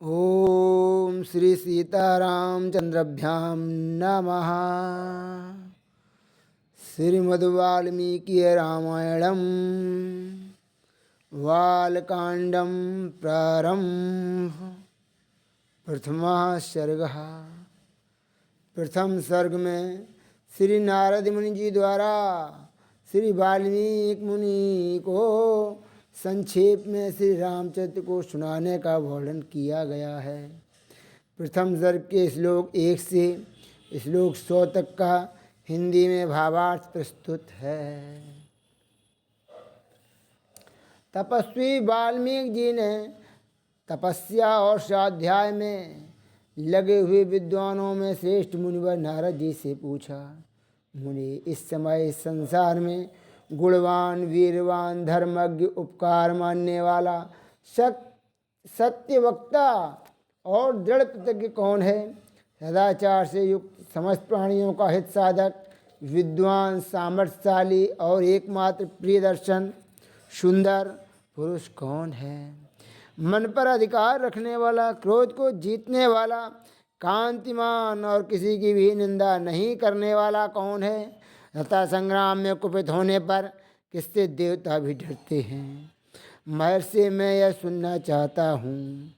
ओम श्री सीतारामचंद्रभ्याम नमः। श्रीमद्वाल्मीकि रामायणम बालकांडम प्रारंभ। प्रथमा सर्गः। प्रथम सर्ग में श्री नारद मुनि जी द्वारा श्री वाल्मीकि मुनि को संक्षेप में श्री रामचरित्र को सुनाने का वर्णन किया गया है। प्रथम सर्ग के श्लोक 1 से श्लोक 100 तक का हिंदी में भावार्थ प्रस्तुत है। तपस्वी वाल्मीकि जी ने तपस्या और स्वाध्याय में लगे हुए विद्वानों में श्रेष्ठ मुनिवर नारद जी से पूछा, मुनि, इस समय इस संसार में गुणवान, वीरवान, धर्मज्ञ, उपकार मानने वाला, सत्य वक्ता और दृढ़ प्रतिज्ञ कौन है? सदाचार से युक्त, समस्त प्राणियों का हित साधक, विद्वान, सामर्थ्यशाली और एकमात्र प्रियदर्शन सुंदर पुरुष कौन है? मन पर अधिकार रखने वाला, क्रोध को जीतने वाला, कांतिमान और किसी की भी निंदा नहीं करने वाला कौन है? तथा संग्राम में कुपित होने पर किससे देवता भी डरते हैं? महर्षि, मैं यह सुनना चाहता हूँ,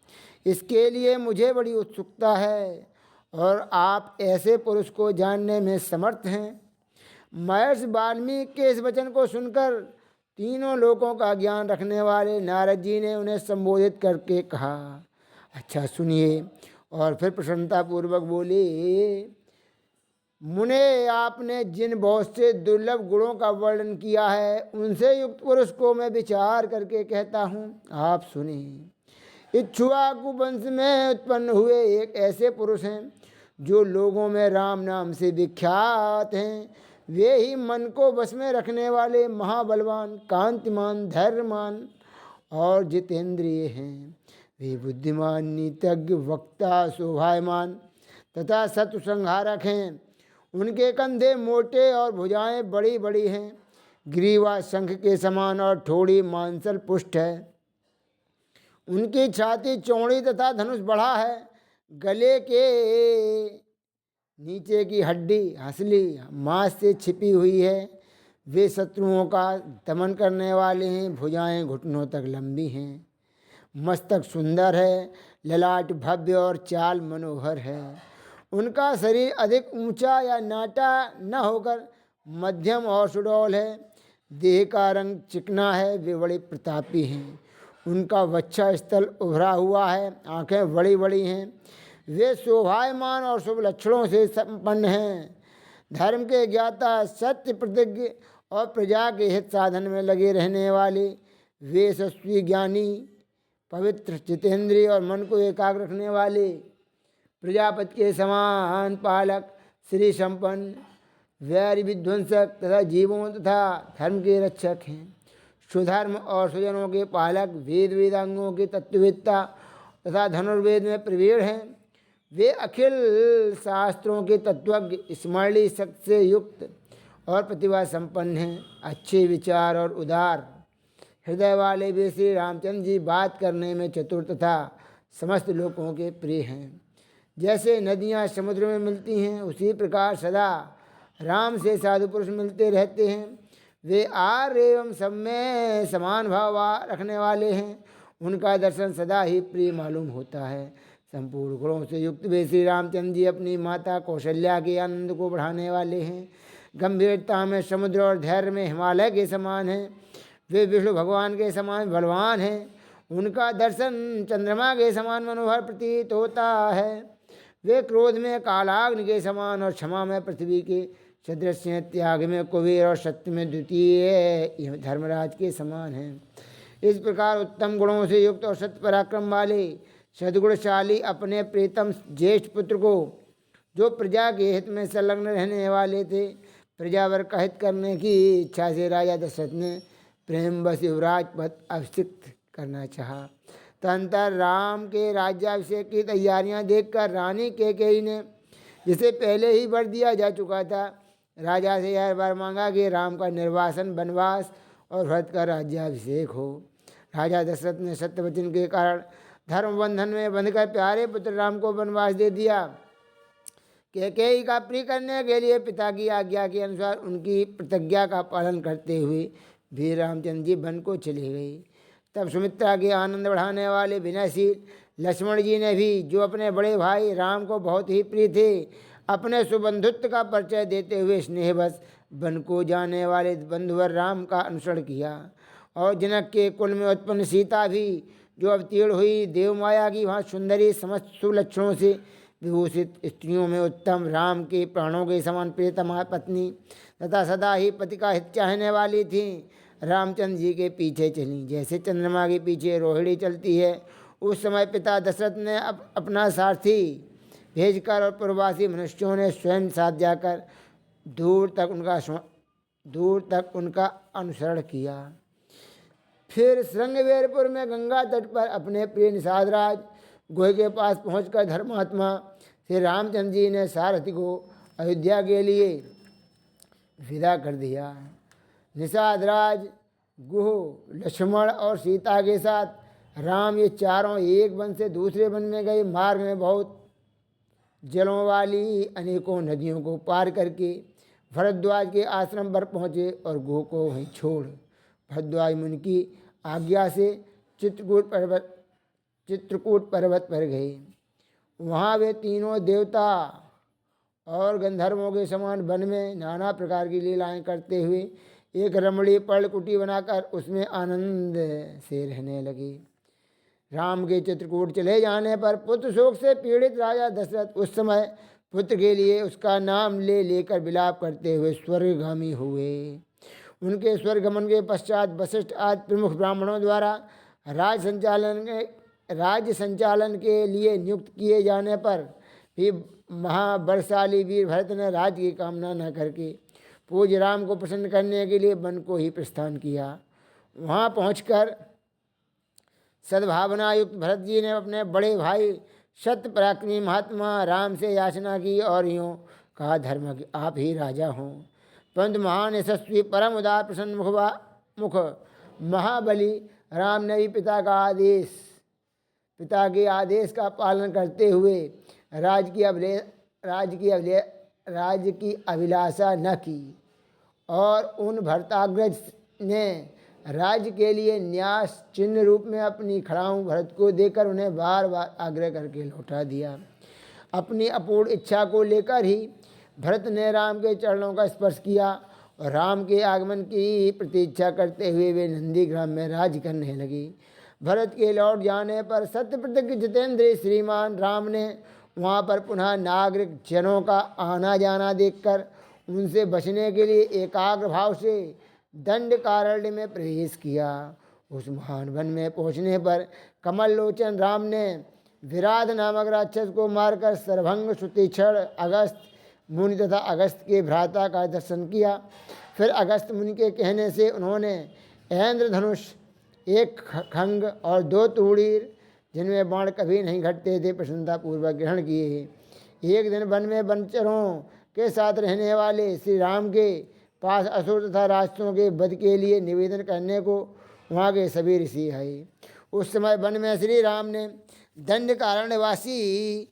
इसके लिए मुझे बड़ी उत्सुकता है और आप ऐसे पुरुष को जानने में समर्थ हैं। महर्षि वाल्मीकि के इस वचन को सुनकर तीनों लोकों का ज्ञान रखने वाले नारद जी ने उन्हें संबोधित करके कहा, अच्छा सुनिए। और फिर प्रसन्नतापूर्वक बोले, मुने, आपने जिन बहुत से दुर्लभ गुणों का वर्णन किया है, उनसे युक्त पुरुष को मैं विचार करके कहता हूँ, आप सुनिए। इक्ष्वाकु वंश में उत्पन्न हुए एक ऐसे पुरुष हैं जो लोगों में राम नाम से विख्यात हैं। वे ही मन को वश में रखने वाले महाबलवान, कांतिमान, धैर्यमान और जितेंद्रिय हैं। वे बुद्धिमान, नीतिज्ञ, वक्ता, शोभायमान तथा शत्रु संहारक हैं। उनके कंधे मोटे और भुजाएं बड़ी बड़ी हैं। ग्रीवा शंख के समान और थोड़ी मांसल पुष्ट है। उनकी छाती चौड़ी तथा धनुष बढ़ा है। गले के नीचे की हड्डी हंसली मांस से छिपी हुई है। वे शत्रुओं का दमन करने वाले हैं। भुजाएं घुटनों तक लंबी हैं। मस्तक सुंदर है। ललाट भव्य और चाल मनोहर है। उनका शरीर अधिक ऊंचा या नाटा न होकर मध्यम और सुडौल है। देह का रंग चिकना है। वे बड़े प्रतापी हैं। उनका वक्षा स्थल उभरा हुआ है। आंखें बड़ी बड़ी हैं। वे शोभायमान और शुभ लक्षणों से संपन्न हैं। धर्म के ज्ञाता, सत्य प्रतिज्ञ और प्रजा के हित साधन में लगे रहने वाले। वे यशस्वी, ज्ञानी, पवित्र, जितेंद्रिय और मन को एकाग्र रखने वाले, प्रजापति के समान पालक, श्री संपन्न, वैर विध्वंसक तथा जीवों तथा धर्म के रक्षक हैं। सुधर्म और सुजनों के पालक, वेद वेदांगों के तत्ववेत्ता तथा धनुर्वेद में प्रवीण हैं। वे अखिल शास्त्रों के तत्वज्ञ, स्मरणीय शक्ति से युक्त और प्रतिभा संपन्न हैं। अच्छे विचार और उदार हृदय वाले वे श्री रामचंद्र जी बात करने में चतुर तथा समस्त लोगों के प्रिय हैं। जैसे नदियाँ समुद्र में मिलती हैं, उसी प्रकार सदा राम से साधु पुरुष मिलते रहते हैं। वे आर्य एवं सब में समान भाव रखने वाले हैं। उनका दर्शन सदा ही प्रिय मालूम होता है। संपूर्ण गुणों से युक्त वे श्री रामचंद्र जी अपनी माता कौशल्या के आनंद को बढ़ाने वाले हैं। गंभीरता में समुद्र और धैर्य में हिमालय के समान हैं। वे विष्णु भगवान के समान बलवान हैं। उनका दर्शन चंद्रमा के समान मनोहर प्रतीत होता है। वे क्रोध में कालाग्नि के समान और क्षमा में पृथ्वी के सदृश हैं। त्याग में कुबेर और सत्य में द्वितीय धर्मराज के समान हैं। इस प्रकार उत्तम गुणों से युक्त और सत्य पराक्रम वाले सद्गुणशाली अपने प्रीतम ज्येष्ठ पुत्र को, जो प्रजा के हित में संलग्न रहने वाले थे, प्रजावर का हित करने की इच्छा से राजा दशरथ ने प्रेमवश युवराज पद अभिषिक्त करना चाहा। तदंतर राम के राज्याभिषेक की तैयारियां देखकर रानी कैकेयी ने, जिसे पहले ही वर दिया जा चुका था, राजा से यह वर मांगा कि राम का निर्वासन, वनवास और भरत का राज्याभिषेक हो। राजा दशरथ ने सत्यवचन के कारण धर्म बंधन में बंधकर प्यारे पुत्र राम को वनवास दे दिया। कैकेयी का प्रिय करने के लिए पिता की आज्ञा के अनुसार उनकी प्रतिज्ञा का पालन करते हुए भी रामचंद्र जी वन को चले गए। तब सुमित्रा के आनंद बढ़ाने वाले विनयशील लक्ष्मण जी ने भी, जो अपने बड़े भाई राम को बहुत ही प्रिय थे, अपने सुबंधुत्व का परिचय देते हुए स्नेहवश वन को जाने वाले बंधुवर राम का अनुसरण किया। और जनक के कुल में उत्पन्न सीता भी, जो अवतीर्ण हुई देवमाया की वहाँ सुंदरी समस्त सुलक्षणों से विभूषित स्त्रियों में उत्तम, राम के प्राणों के समान प्रियतमा पत्नी तथा सदा ही पति का हित चाहने वाली थी, रामचंद्र जी के पीछे चली जैसे चंद्रमा के पीछे रोहिणी चलती है। उस समय पिता दशरथ ने अपना सारथी भेजकर और पूर्ववासी मनुष्यों ने स्वयं साथ जाकर दूर तक उनका अनुसरण किया। फिर श्रृंगवेरपुर में गंगा तट पर अपने प्रिय निषादराज गुह के पास पहुंचकर धर्मात्मा श्री रामचंद्र जी ने सारथी को अयोध्या के लिए विदा कर दिया। निषादराज गुह लक्ष्मण और सीता के साथ राम ये चारों एक वन से दूसरे वन में गए। मार्ग में बहुत जलों वाली अनेकों नदियों को पार करके भरद्वाज के आश्रम पर पहुँचे और गुह को वहीं छोड़ भरद्वाज मुनि की आज्ञा से चित्रकूट पर्वत पर गए। वहाँ वे तीनों देवता और गंधर्वों के समान वन में नाना प्रकार की लीलाएं करते हुए एक रमणीय पर्णकुटी बनाकर उसमें आनंद से रहने लगे। राम के चित्रकूट चले जाने पर पुत्र शोक से पीड़ित राजा दशरथ उस समय पुत्र के लिए उसका नाम लेकर विलाप करते हुए स्वर्गगामी हुए। उनके स्वर्गमन के पश्चात वशिष्ठ आदि प्रमुख ब्राह्मणों द्वारा राज्य संचालन के लिए नियुक्त किए जाने पर भी महाबलशाली वीर भरत ने राज्य की कामना न करके पूज्य राम को प्रसन्न करने के लिए वन को ही प्रस्थान किया। वहाँ पहुंचकर सद्भावना युक्त भरत जी ने अपने बड़े भाई सत्य पराक्रमी महात्मा राम से याचना की और यूँ कहा, धर्म की आप ही राजा हों। परंतु महान यशस्वी परम उदार प्रसन्न मुख महाबली राम ने भी पिता के आदेश का पालन करते हुए राज्य की अभिलाषा न की और उन भरताग्रज ने राज्य के लिए न्यास चिन्ह रूप में अपनी खड़ाऊं भरत को देकर उन्हें बार बार आग्रह करके लौटा दिया। अपनी अपूर्ण इच्छा को लेकर ही भरत ने राम के चरणों का स्पर्श किया और राम के आगमन की प्रतीक्षा करते हुए वे नंदीग्राम में राज्य करने लगी। भरत के लौट जाने पर सत्यप्रतिज्ञ जितेंद्रिय श्रीमान राम ने वहाँ पर पुनः नागरिक जनों का आना जाना देखकर उनसे बचने के लिए एकाग्र भाव से दंडकारण्य में प्रवेश किया। उस महान वन में पहुँचने पर कमल लोचन राम ने विराध नामक राक्षस को मारकर सर्वभंग सुतिक्षण अगस्त मुनि तथा अगस्त के भ्राता का दर्शन किया। फिर अगस्त मुनि के कहने से उन्होंने इंद्रधनुष, एक खंग और 2 तूड़ीर जिनमें बाण कभी नहीं घटते थे प्रसन्नतापूर्वक ग्रहण किए। एक दिन वन में वनचरों के साथ रहने वाले श्री राम के पास असुर तथा राक्षसों के वध के लिए निवेदन करने को वहाँ के सभी ऋषि आए। उस समय वन में श्री राम ने दंडकारण्यवासी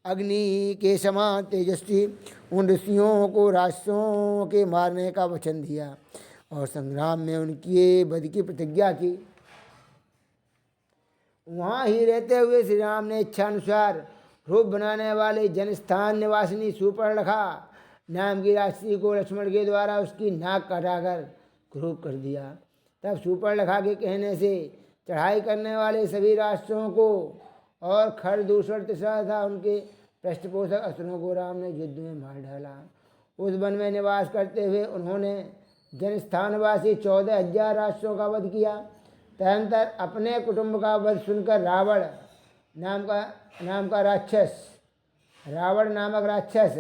अग्नि के समान तेजस्वी उन ऋषियों को राक्षसों के मारने का वचन दिया और संग्राम में उनके वध की प्रतिज्ञा की। वहाँ ही रहते हुए श्री राम ने इच्छानुसार रूप बनाने वाले जनस्थान निवासिनी सुपर्णखा नाम की राशि को लक्ष्मण के द्वारा उसकी नाक काटाकर क्रूप कर दिया। तब सुपर्णखा के कहने से चढ़ाई करने वाले सभी राष्ट्रों को और खरदूषण तिसरा था उनके पृष्ठपोषक असुरों को राम ने युद्ध में मार डाला। उस वन में निवास करते हुए उन्होंने जनस्थानवासी 14,000 राष्ट्रों का वध किया। तदनंतर अपने कुटुंब का वध सुनकर रावण नामक राक्षस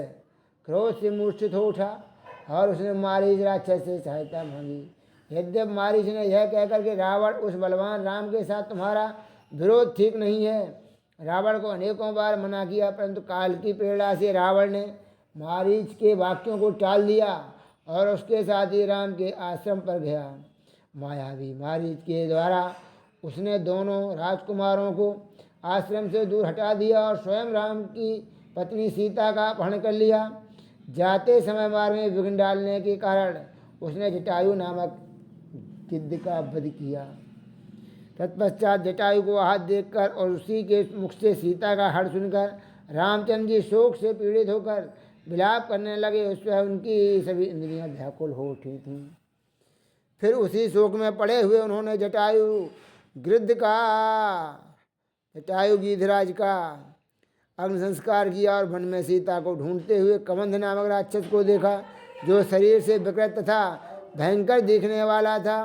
क्रोध से मूर्छित हो उठा और उसने मारीच राक्षस से सहायता मांगी। यद्यपि मारीच ने यह कहकर कि रावण उस बलवान राम के साथ तुम्हारा विरोध ठीक नहीं है, रावण को अनेकों बार मना किया, परंतु काल की प्रेरणा से रावण ने मारीच के वाक्यों को टाल दिया और उसके साथ ही राम के आश्रम पर गया। मायावी मारीच के द्वारा उसने दोनों राजकुमारों को आश्रम से दूर हटा दिया और स्वयं राम की पत्नी सीता का अपहरण कर लिया। जाते समय मार्ग में विघ्न डालने के कारण उसने जटायु नामक गिद्ध का वध किया। तत्पश्चात जटायु को हाथ देखकर और उसी के मुख से सीता का हर्ष सुनकर रामचंद्र जी शोक से पीड़ित होकर विलाप करने लगे। उस समय उनकी सभी इंद्रियां व्याकुल हो उठी थीं। फिर उसी शोक में पड़े हुए उन्होंने जटायु गीधराज का अग्नि संस्कार किया और वन में सीता को ढूंढते हुए कबंध नामक राक्षस को देखा, जो शरीर से विकृत तथा भयंकर दिखने वाला था।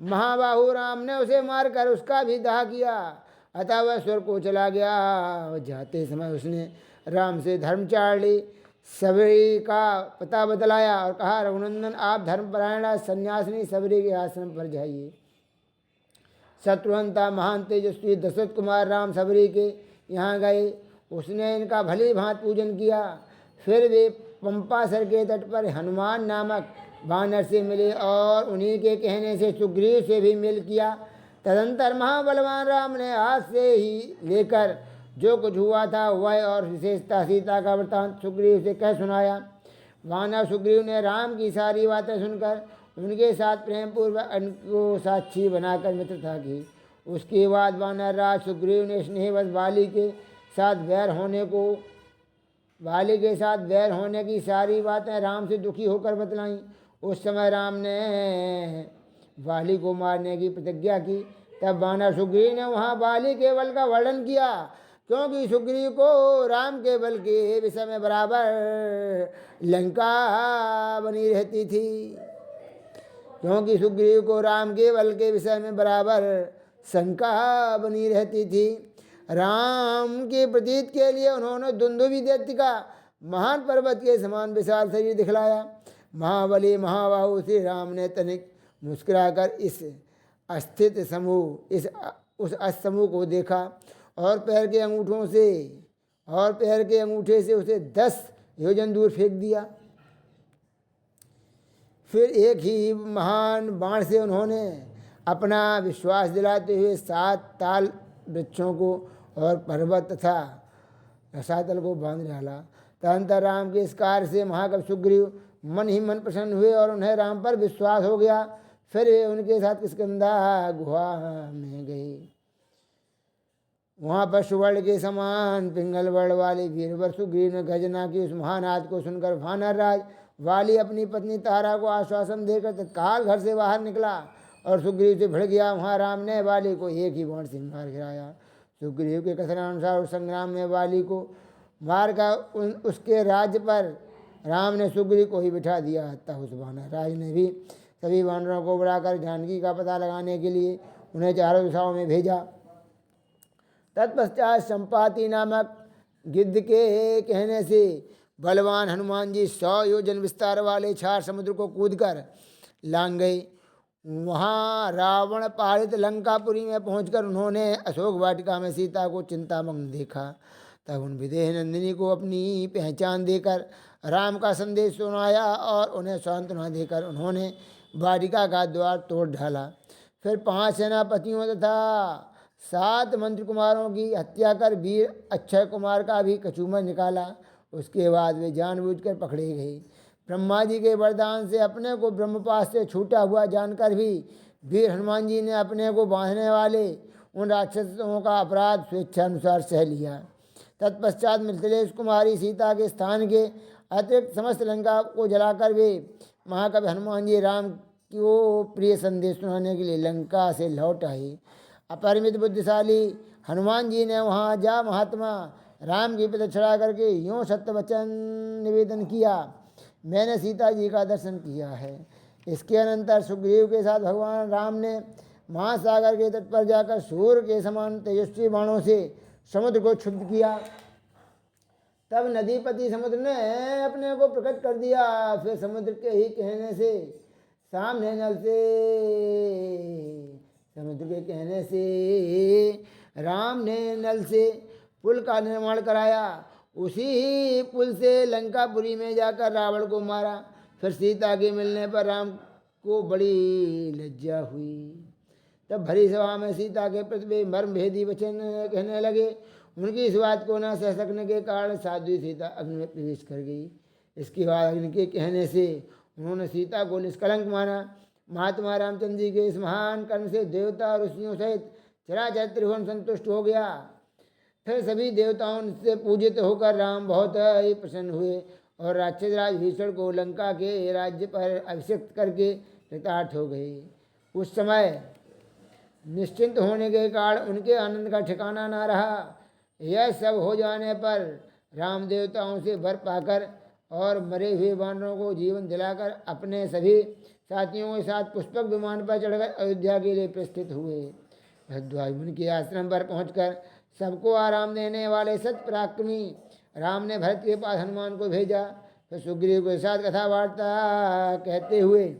महाबाहु राम ने उसे मारकर उसका भी दाह किया। अतः वह स्वर्ग को चला गया। जाते समय उसने राम से धर्मचारिणी सबरी का पता बतलाया और कहा, रघुनंदन आप धर्मपरायण सन्यासिनी सबरी के आश्रम पर जाइए। शत्रुघ्न महान तेजस्वी दशरथ कुमार राम सबरी के यहाँ गए। उसने इनका भली भांति पूजन किया। फिर वे पंपासर के तट पर हनुमान नामक वानर से मिले और उन्हीं के कहने से सुग्रीव से भी मिल किया। तदंतर महाबलवान राम ने आज से ही लेकर जो कुछ हुआ था वह और विशेषता सीता का वृत्तांत सुग्रीव से कह सुनाया। वानर सुग्रीव ने राम की सारी बातें सुनकर उनके साथ प्रेम पूर्वक उनको साक्षी बनाकर मित्रता की। उसके बाद वानर राज सुग्रीव ने स्नेहवश वाली के साथ वैर होने की सारी बातें राम से दुखी होकर बतलाईं। उस समय राम ने वाली को मारने की प्रतिज्ञा की। तब वानर सुग्रीव ने वहाँ वाली के बल का वर्णन किया, क्योंकि सुग्रीव को राम के बल के विषय में बराबर लंका बनी रहती थी। क्योंकि सुग्रीव को राम के बल के विषय में बराबर शंका बनी रहती थी। राम के प्रतीत के लिए उन्होंने दुंदुभि दैत्य का महान पर्वत के समान विशाल शरीर दिखलाया। महाबली महाबाहु श्री राम ने तनिक मुस्कुराकर उस समूह को देखा और पैर के अंगूठे से उसे 10 योजन दूर फेंक दिया। फिर एक ही महान बाण से उन्होंने अपना विश्वास दिलाते हुए 7 ताल वृक्षों को और पर्वत तथा रसातल को बांध डाला। तदंतर राम के इस कार्य से महाकवि सुग्रीव मन ही मन प्रसन्न हुए और उन्हें राम पर विश्वास हो गया। फिर वे उनके साथ किष्किंधा गुहा में गए। वहाँ पर सुवर्ण के समान पिंगल वर्ण वाले वीरवर सुग्रीव ने गर्जना की। उस महानाद को सुनकर वानर राज वाली अपनी पत्नी तारा को आश्वासन देकर तत्काल घर से बाहर निकला और सुग्रीव से भिड़ गया। वहाँ राम ने वाली को एक ही बाण से मार गिराया। सुग्रीव के कथनानुसार उस संग्राम में वाली को मारकर उसके राज्य पर राम ने सुग्रीव को ही बिठा दिया। तब उस वानर राज ने भी सभी वानरों को बुलाकर जानकी का पता लगाने के लिए उन्हें चारों दिशाओं में भेजा। तत्पश्चात संपाति नामक गिद्ध के कहने से बलवान हनुमान जी 100 योजन विस्तार वाले 4 समुद्र को कूदकर लांग गए। वहाँ रावण पालित लंकापुरी में पहुंचकर उन्होंने अशोक वाटिका में सीता को चिंतामग्न देखा। तब उन विदेह नंदिनी को अपनी पहचान देकर राम का संदेश सुनाया और उन्हें सांत्वना देकर उन्होंने वाटिका का द्वार तोड़ डाला। फिर 5 सेनापतियों तथा 7 मंत्री कुमारों की हत्या कर वीर अक्षय कुमार का भी कचूमर निकाला। उसके बाद वे जानबूझकर पकड़े गए। ब्रह्मा जी के वरदान से अपने को ब्रह्मपाश से छूटा हुआ जानकर भी वीर हनुमान जी ने अपने को बांधने वाले उन राक्षसों का अपराध स्वेच्छानुसार सह लिया। तत्पश्चात मिथिलेश कुमारी सीता के स्थान के अतिरिक्त समस्त लंका को जलाकर वे महाकवि हनुमान जी राम को प्रिय संदेश सुनाने के लिए लंका से लौट आए। अपरिमित बुद्धिशाली हनुमान जी ने वहाँ जा महात्मा राम की प्रदक्षिणा करके यूँ सत्य वचन निवेदन किया, मैंने सीता जी का दर्शन किया है। इसके अनंतर सुग्रीव के साथ भगवान राम ने महासागर के तट पर जाकर सूर्य के समान तेजस्वी बाणों से समुद्र को क्षुब्ध किया। तब नदीपति समुद्र ने अपने को प्रकट कर दिया। फिर समुद्र के ही कहने से राम ने नल से पुल का निर्माण कराया। उसी पुल से लंकापुरी में जाकर रावण को मारा। फिर सीता के मिलने पर राम को बड़ी लज्जा हुई। तब भरी सभा में सीता के प्रति वे मर्म भेदी वचन कहने लगे। उनकी इस बात को न सह सकने के कारण साध्वी सीता अग्नि में प्रवेश कर गई। इसके बाद अग्नि के कहने से उन्होंने सीता को निष्कलंक माना। महात्मा रामचंद्र जी के इस महान कर्म से देवता और ऋषियों सहित चराचर त्रिभुवन संतुष्ट हो गया। फिर सभी देवताओं से पूजित होकर राम बहुत ही प्रसन्न हुए और राक्षस राज भीषण को लंका के राज्य पर अभिषिक्त करके कृतार्थ हो गए। उस समय निश्चिंत होने के कारण उनके आनंद का ठिकाना न रहा। यह सब हो जाने पर राम देवताओं से वर पाकर और मरे हुए वानरों को जीवन दिलाकर अपने सभी साथियों के साथ पुष्पक विमान पर चढ़कर अयोध्या के लिए प्रस्थित हुए। भरद्वाज मुनि के आश्रम पर पहुंचकर सबको आराम देने वाले सत पराक्रमी राम ने भरत के पास हनुमान को भेजा। फिर सुग्रीव के साथ कथा वार्ता कहते हुए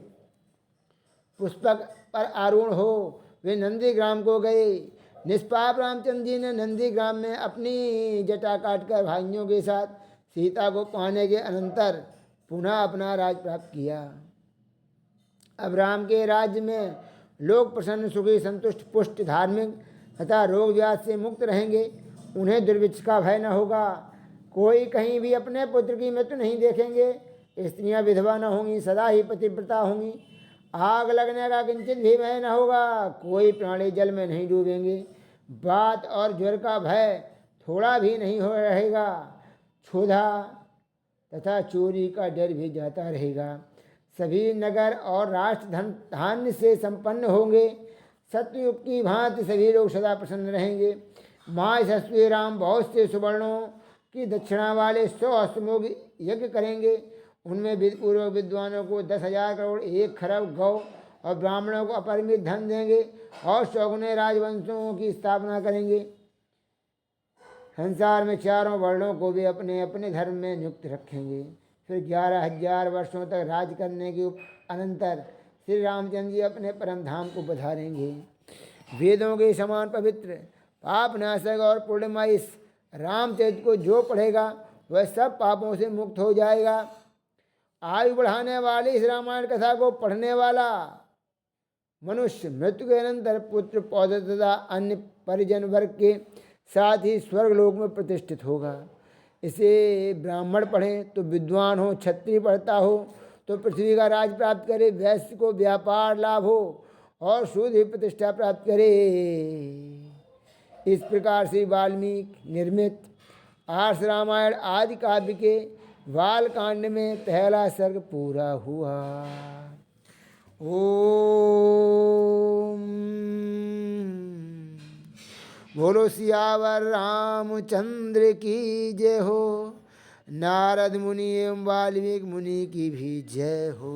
पुष्पक पर आरूढ़ हो वे नंदीग्राम को गए। निष्पाप रामचंद्र जी ने नंदीग्राम में अपनी जटा काटकर भाइयों के साथ सीता को पाने के अनंतर पुनः अपना राज प्राप्त किया। अब राम के राज्य में लोग प्रसन्न सुखी संतुष्ट पुष्ट धार्मिक तथा रोग व्याध से मुक्त रहेंगे। उन्हें दुर्भिक्ष का भय न होगा। कोई कहीं भी अपने पुत्र की मृत्यु नहीं देखेंगे। स्त्रियां विधवा न होंगी, सदा ही पतिव्रता होंगी। आग लगने का किंचित भी भय न होगा। कोई प्राणी जल में नहीं डूबेंगे। बात और ज्वर का भय थोड़ा भी नहीं हो रहेगा। क्षुधा तथा चोरी का डर भी जाता रहेगा। सभी नगर और राष्ट्र धन धान्य से संपन्न होंगे। सत्ययुग की भांति सभी लोग सदा प्रसन्न रहेंगे। माँ यशस्वी राम बहुत से सुवर्णों की दक्षिणा वाले 100 अश्वमेध यज्ञ करेंगे। उनमें विधिपूर्वक विद्वानों को 10,000 करोड़ 1 खरब गौ और ब्राह्मणों को अपरिमित धन देंगे और सौगुने राजवंशों की स्थापना करेंगे। संसार में चारों वर्णों को भी अपने अपने धर्म में नियुक्त रखेंगे। फिर 11,000 वर्षों तक राज करने के अनंतर श्री रामचंद्र जी अपने परम धाम को पधारेंगे। वेदों के समान पवित्र पाप नाशक और पूर्णमय इस रामचरित्र को जो पढ़ेगा वह सब पापों से मुक्त हो जाएगा। आयु बढ़ाने वाली इस रामायण कथा को पढ़ने वाला मनुष्य मृत्यु के अनंतर पुत्र पौत्र तथा अन्य परिजन वर्ग के साथ ही स्वर्गलोक में प्रतिष्ठित होगा। इसे ब्राह्मण पढ़े तो विद्वान हो, क्षत्रिय पढ़ता हो तो पृथ्वी का राज प्राप्त करे, वैश्य को व्यापार लाभ हो और शुद्ध प्रतिष्ठा प्राप्त करे। इस प्रकार से वाल्मीकि निर्मित आर्ष रामायण आदि काव्य के बालकांड में पहला सर्ग पूरा हुआ। ओम बोलो सियावर रामचंद्र की जय हो। नारद मुनि एवं वाल्मीकि मुनि की भी जय हो।